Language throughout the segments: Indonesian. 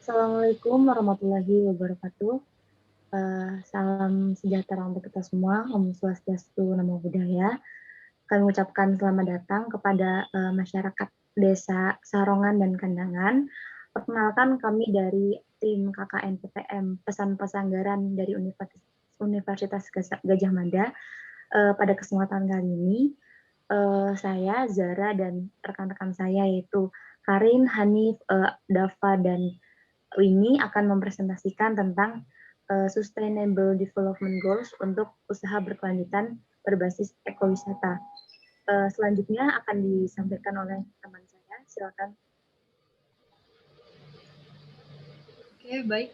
Assalamualaikum warahmatullahi wabarakatuh. Salam sejahtera untuk kita semua, Om Swastiastu, Namo Buddhaya. Kami ucapkan selamat datang kepada masyarakat Desa Sarongan dan Kandangan. Perkenalkan kami dari tim KKN PTM Pesan Pesanggaran dari Universitas Gajah Mada. Pada kesempatan kali ini, saya, Zara, dan rekan-rekan saya yaitu Karin, Hanif, Dava, dan ini akan mempresentasikan tentang Sustainable Development Goals untuk usaha berkelanjutan berbasis ekowisata. Selanjutnya akan disampaikan oleh teman saya. Silakan. Oke, baik.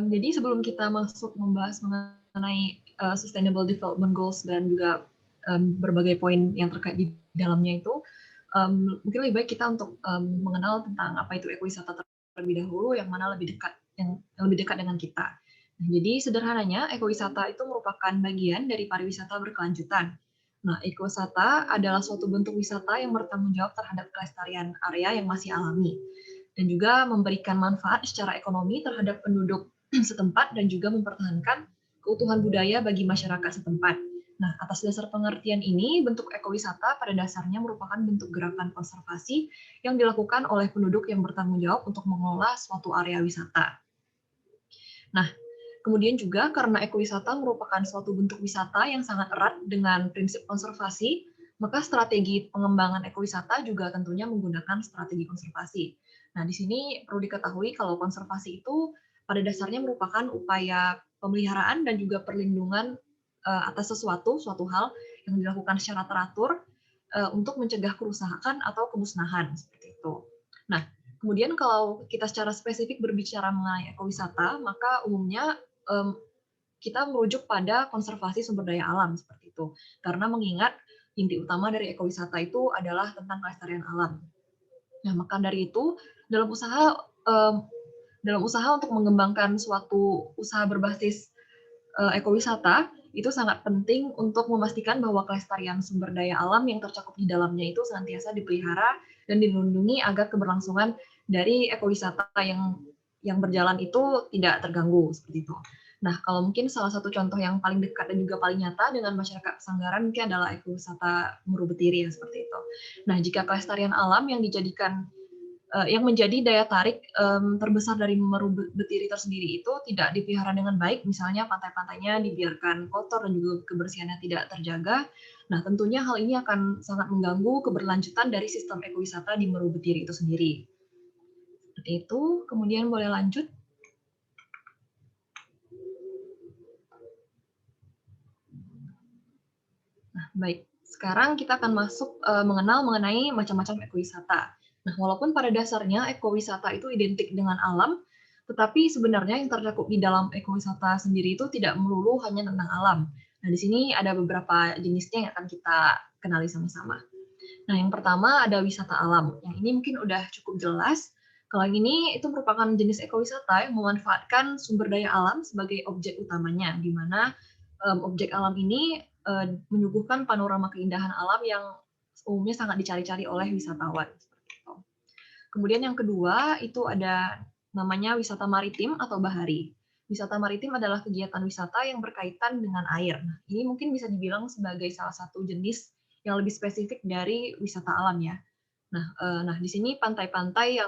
Jadi sebelum kita masuk membahas mengenai Sustainable Development Goals dan juga berbagai poin yang terkait di dalamnya itu, mungkin lebih baik kita untuk mengenal tentang apa itu ekowisata terlebih dahulu, yang mana yang lebih dekat dengan kita. Nah, jadi sederhananya, ekowisata itu merupakan bagian dari pariwisata berkelanjutan. Nah, ekowisata adalah suatu bentuk wisata yang bertanggung jawab terhadap kelestarian area yang masih alami dan juga memberikan manfaat secara ekonomi terhadap penduduk setempat dan juga mempertahankan keutuhan budaya bagi masyarakat setempat. Nah, atas dasar pengertian ini, bentuk ekowisata pada dasarnya merupakan bentuk gerakan konservasi yang dilakukan oleh penduduk yang bertanggung jawab untuk mengelola suatu area wisata. Nah, kemudian juga karena ekowisata merupakan suatu bentuk wisata yang sangat erat dengan prinsip konservasi, maka strategi pengembangan ekowisata juga tentunya menggunakan strategi konservasi. Nah, di sini perlu diketahui kalau konservasi itu pada dasarnya merupakan upaya pemeliharaan dan juga perlindungan atas suatu hal yang dilakukan secara teratur untuk mencegah kerusakan atau kemusnahan seperti itu. Nah, kemudian kalau kita secara spesifik berbicara mengenai ekowisata, maka umumnya kita merujuk pada konservasi sumber daya alam seperti itu. Karena mengingat inti utama dari ekowisata itu adalah tentang kelestarian alam. Nah, maka dari itu dalam usaha untuk mengembangkan suatu usaha berbasis ekowisata itu sangat penting untuk memastikan bahwa kelestarian sumber daya alam yang tercakup di dalamnya itu senantiasa dipelihara dan dilindungi agar keberlangsungan dari ekowisata yang berjalan itu tidak terganggu seperti itu. Nah, kalau mungkin salah satu contoh yang paling dekat dan juga paling nyata dengan masyarakat Pesanggaran mungkin adalah ekowisata Muru Betiri ya seperti itu. Nah, jika kelestarian alam yang menjadi daya tarik terbesar dari Meru Betiri tersendiri itu tidak dipelihara dengan baik, misalnya pantai-pantainya dibiarkan kotor dan juga kebersihannya tidak terjaga. Nah, tentunya hal ini akan sangat mengganggu keberlanjutan dari sistem ekowisata di Meru Betiri itu sendiri. Seperti itu, kemudian boleh lanjut. Nah, baik. Sekarang kita akan masuk mengenal mengenai macam-macam ekowisata. Nah, walaupun pada dasarnya ekowisata itu identik dengan alam, tetapi sebenarnya yang tercakup di dalam ekowisata sendiri itu tidak melulu hanya tentang alam. Nah, di sini ada beberapa jenisnya yang akan kita kenali sama-sama. Nah, yang pertama ada wisata alam. Yang ini mungkin udah cukup jelas. Kalau yang ini itu merupakan jenis ekowisata yang memanfaatkan sumber daya alam sebagai objek utamanya, di mana objek alam ini menyuguhkan panorama keindahan alam yang umumnya sangat dicari-cari oleh wisatawan. Kemudian yang kedua itu ada namanya wisata maritim atau bahari. Wisata maritim adalah kegiatan wisata yang berkaitan dengan air. Nah, ini mungkin bisa dibilang sebagai salah satu jenis yang lebih spesifik dari wisata alam ya. Nah, di sini pantai-pantai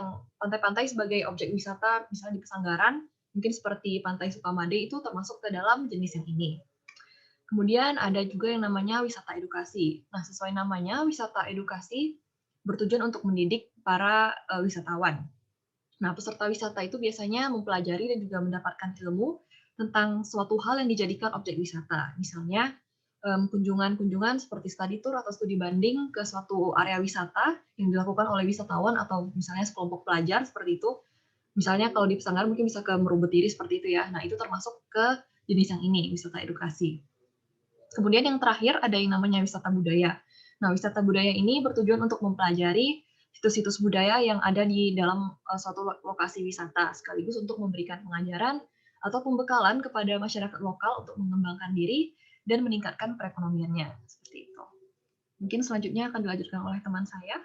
sebagai objek wisata, misalnya di Pesanggaran, mungkin seperti Pantai Sukamade itu termasuk ke dalam jenis yang ini. Kemudian ada juga yang namanya wisata edukasi. Nah, sesuai namanya, wisata edukasi bertujuan untuk mendidik para wisatawan. Nah, peserta wisata itu biasanya mempelajari dan juga mendapatkan ilmu tentang suatu hal yang dijadikan objek wisata. Misalnya, kunjungan-kunjungan seperti study tour atau studi banding ke suatu area wisata yang dilakukan oleh wisatawan atau misalnya sekelompok pelajar seperti itu. Misalnya kalau di Pesanggaran mungkin bisa ke Meru Betiri seperti itu ya. Nah, itu termasuk ke jenis yang ini, wisata edukasi. Kemudian yang terakhir ada yang namanya wisata budaya. Nah, wisata budaya ini bertujuan untuk mempelajari situs-situs budaya yang ada di dalam suatu lokasi wisata, sekaligus untuk memberikan pengajaran atau pembekalan kepada masyarakat lokal untuk mengembangkan diri dan meningkatkan perekonomiannya. Seperti itu. Mungkin selanjutnya akan dilanjutkan oleh teman saya.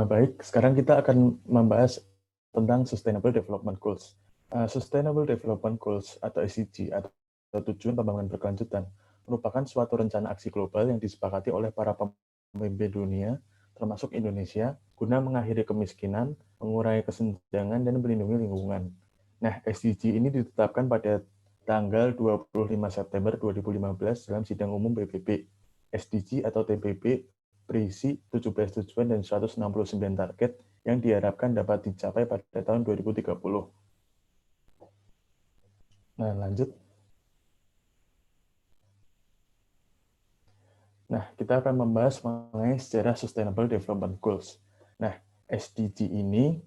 Baik, sekarang kita akan membahas tentang Sustainable Development Goals. Sustainable Development Goals atau SDG atau tujuan pembangunan berkelanjutan merupakan suatu rencana aksi global yang disepakati oleh para pemimpin dunia, termasuk Indonesia, guna mengakhiri kemiskinan, mengurangi kesenjangan, dan melindungi lingkungan. Nah, SDG ini ditetapkan pada tanggal 25 September 2015 dalam sidang umum PBB. SDG atau TPP berisi 17 tujuan dan 169 target yang diharapkan dapat dicapai pada tahun 2030. Nah, lanjut. Nah, kita akan membahas mengenai sejarah Sustainable Development Goals. Nah, SDG ini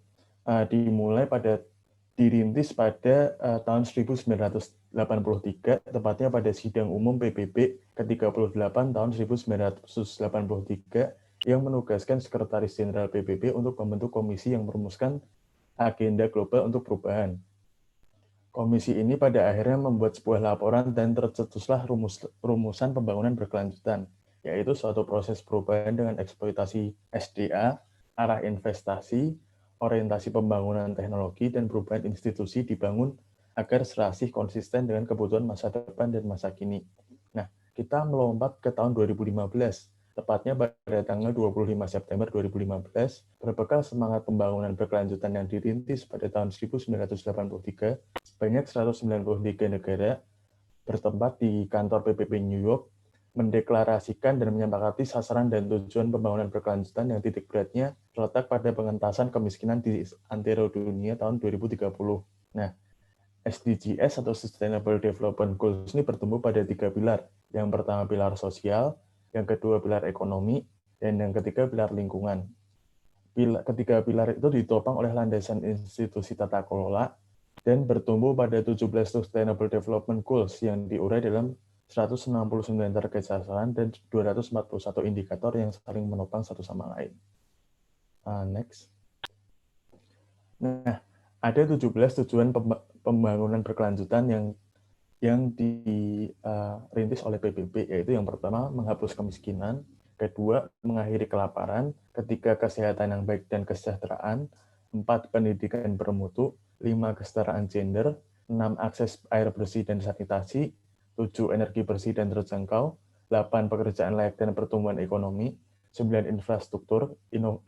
dirintis pada tahun 1983, tepatnya pada sidang umum PBB ke-38 tahun 1983, yang menugaskan Sekretaris Jenderal PBB untuk membentuk komisi yang merumuskan agenda global untuk perubahan. Komisi ini pada akhirnya membuat sebuah laporan dan tercetuslah rumusan pembangunan berkelanjutan, yaitu suatu proses perubahan dengan eksploitasi SDA, arah investasi, orientasi pembangunan teknologi, dan perubahan institusi dibangun agar serasih konsisten dengan kebutuhan masa depan dan masa kini. Nah, kita melompat ke tahun 2015, tepatnya pada tanggal 25 September 2015, berbekal semangat pembangunan berkelanjutan yang dirintis pada tahun 1983, sebanyak 193 negara bertempat di kantor PBB New York mendeklarasikan dan menyepakati sasaran dan tujuan pembangunan berkelanjutan yang titik beratnya terletak pada pengentasan kemiskinan di antero dunia tahun 2030. Nah, SDGs atau Sustainable Development Goals ini bertumbuh pada 3 pilar. Yang pertama pilar sosial, yang kedua pilar ekonomi, dan yang ketiga pilar lingkungan. Ketiga pilar itu ditopang oleh landasan institusi tata kelola dan bertumbuh pada 17 Sustainable Development Goals yang diurai dalam 169 target sasaran dan 241 indikator yang saling menopang satu sama lain. Next. Nah, ada 17 tujuan pembangunan berkelanjutan yang dirintis oleh PBB, yaitu yang pertama menghapus kemiskinan, kedua mengakhiri kelaparan, ketiga kesehatan yang baik dan kesejahteraan, 4 pendidikan bermutu, 5 kesetaraan gender, 6 akses air bersih dan sanitasi, 7 energi bersih dan terjangkau, 8 pekerjaan layak dan pertumbuhan ekonomi, 9 infrastruktur,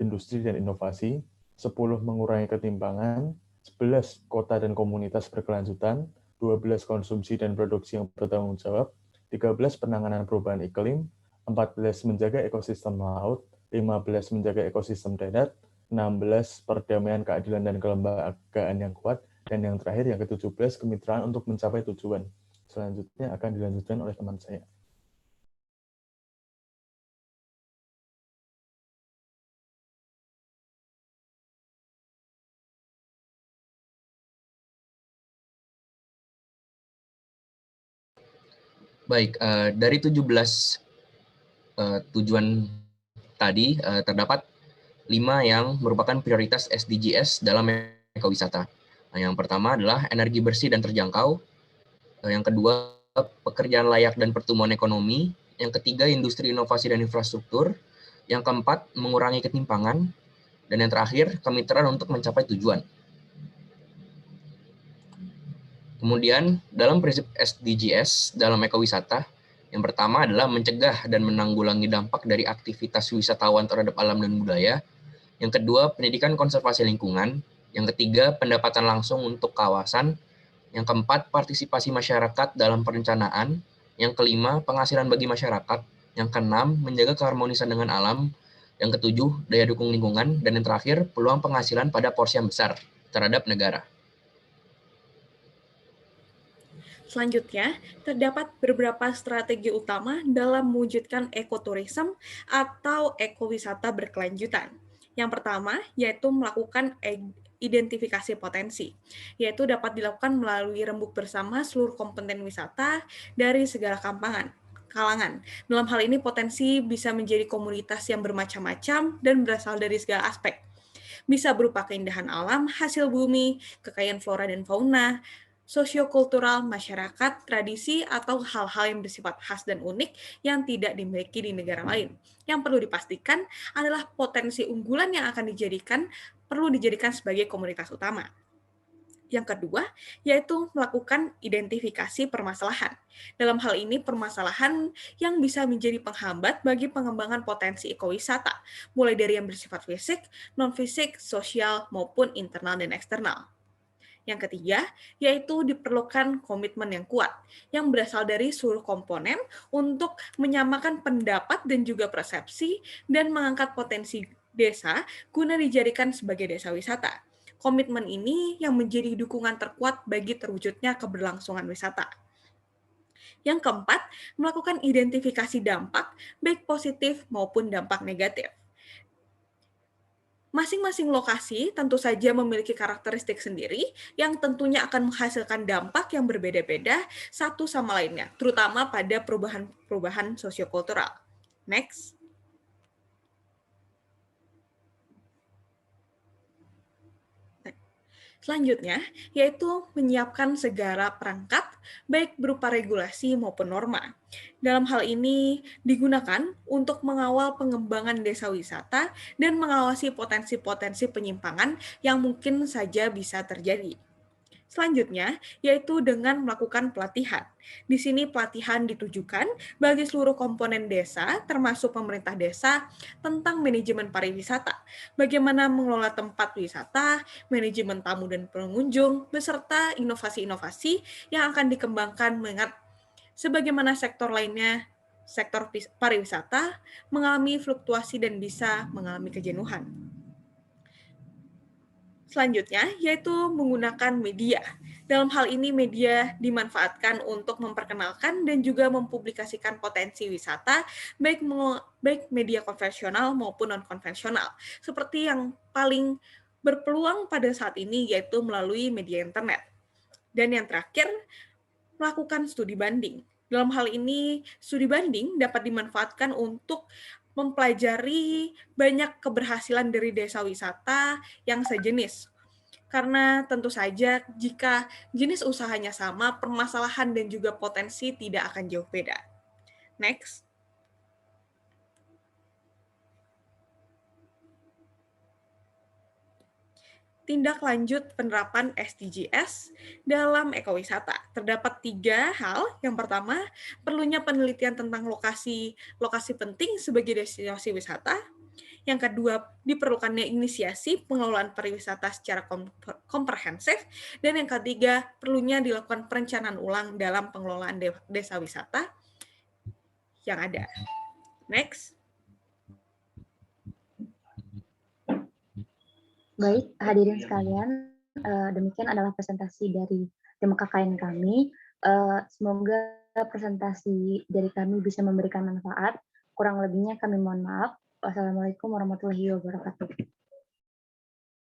industri dan inovasi, 10 mengurangi ketimpangan, 11 kota dan komunitas berkelanjutan, 12 konsumsi dan produksi yang bertanggung jawab, 13 penanganan perubahan iklim, 14 menjaga ekosistem laut, 15 menjaga ekosistem darat, 16 perdamaian, keadilan dan kelembagaan yang kuat, dan yang terakhir yang ke-17 kemitraan untuk mencapai tujuan. Selanjutnya akan dilanjutkan oleh teman saya. Baik, dari 17 tujuan tadi terdapat 5 yang merupakan prioritas SDGs dalam ekowisata. Nah, yang pertama adalah energi bersih dan terjangkau. Yang kedua, pekerjaan layak dan pertumbuhan ekonomi. Yang ketiga, industri, inovasi, dan infrastruktur. Yang keempat, mengurangi ketimpangan. Dan yang terakhir, kemitraan untuk mencapai tujuan. Kemudian, dalam prinsip SDGs dalam ekowisata, yang pertama adalah mencegah dan menanggulangi dampak dari aktivitas wisatawan terhadap alam dan budaya. Yang kedua, pendidikan konservasi lingkungan. Yang ketiga, pendapatan langsung untuk kawasan. Yang keempat, partisipasi masyarakat dalam perencanaan. Yang kelima, penghasilan bagi masyarakat. Yang keenam, menjaga keharmonisan dengan alam. Yang ketujuh, daya dukung lingkungan. Dan yang terakhir, peluang penghasilan pada porsi yang besar terhadap negara. Selanjutnya, terdapat beberapa strategi utama dalam mewujudkan ekoturism atau ekowisata berkelanjutan. Yang pertama, yaitu melakukan identifikasi potensi, yaitu dapat dilakukan melalui rembuk bersama seluruh komponen wisata dari segala kalangan. Dalam hal ini, potensi bisa menjadi komunitas yang bermacam-macam dan berasal dari segala aspek. Bisa berupa keindahan alam, hasil bumi, kekayaan flora dan fauna, sosiokultural masyarakat, tradisi, atau hal-hal yang bersifat khas dan unik yang tidak dimiliki di negara lain. Yang perlu dipastikan adalah potensi unggulan yang akan perlu dijadikan sebagai komunitas utama. Yang kedua, yaitu melakukan identifikasi permasalahan. Dalam hal ini, permasalahan yang bisa menjadi penghambat bagi pengembangan potensi ekowisata, mulai dari yang bersifat fisik, non-fisik, sosial, maupun internal dan eksternal. Yang ketiga, yaitu diperlukan komitmen yang kuat, yang berasal dari seluruh komponen untuk menyamakan pendapat dan juga persepsi, dan mengangkat potensi desa guna dijadikan sebagai desa wisata. Komitmen ini yang menjadi dukungan terkuat bagi terwujudnya keberlangsungan wisata. Yang keempat, melakukan identifikasi dampak, baik positif maupun dampak negatif. Masing-masing lokasi tentu saja memiliki karakteristik sendiri yang tentunya akan menghasilkan dampak yang berbeda-beda satu sama lainnya, terutama pada perubahan sosiokultural. Next. Selanjutnya, yaitu menyiapkan segala perangkat, baik berupa regulasi maupun norma. Dalam hal ini digunakan untuk mengawal pengembangan desa wisata dan mengawasi potensi-potensi penyimpangan yang mungkin saja bisa terjadi. Selanjutnya, yaitu dengan melakukan pelatihan. Di sini pelatihan ditujukan bagi seluruh komponen desa, termasuk pemerintah desa, tentang manajemen pariwisata, bagaimana mengelola tempat wisata, manajemen tamu dan pengunjung, beserta inovasi-inovasi yang akan dikembangkan mengingat sebagaimana sektor lainnya, sektor pariwisata mengalami fluktuasi dan bisa mengalami kejenuhan. Selanjutnya, yaitu menggunakan media. Dalam hal ini, media dimanfaatkan untuk memperkenalkan dan juga mempublikasikan potensi wisata, baik media konvensional maupun non-konvensional. Seperti yang paling berpeluang pada saat ini, yaitu melalui media internet. Dan yang terakhir, melakukan studi banding. Dalam hal ini, studi banding dapat dimanfaatkan untuk mempelajari banyak keberhasilan dari desa wisata yang sejenis. Karena tentu saja jika jenis usahanya sama, permasalahan dan juga potensi tidak akan jauh beda. Next. Tindak lanjut penerapan SDGs dalam ekowisata. Terdapat 3 hal. Yang pertama, perlunya penelitian tentang lokasi penting sebagai destinasi wisata. Yang kedua, diperlukannya inisiasi pengelolaan pariwisata secara komprehensif. Dan yang ketiga, perlunya dilakukan perencanaan ulang dalam pengelolaan desa wisata yang ada. Next. Baik, hadirin sekalian, demikian adalah presentasi dari tim KKN kami. Semoga presentasi dari kami bisa memberikan manfaat. Kurang lebihnya kami mohon maaf. Wassalamualaikum warahmatullahi wabarakatuh.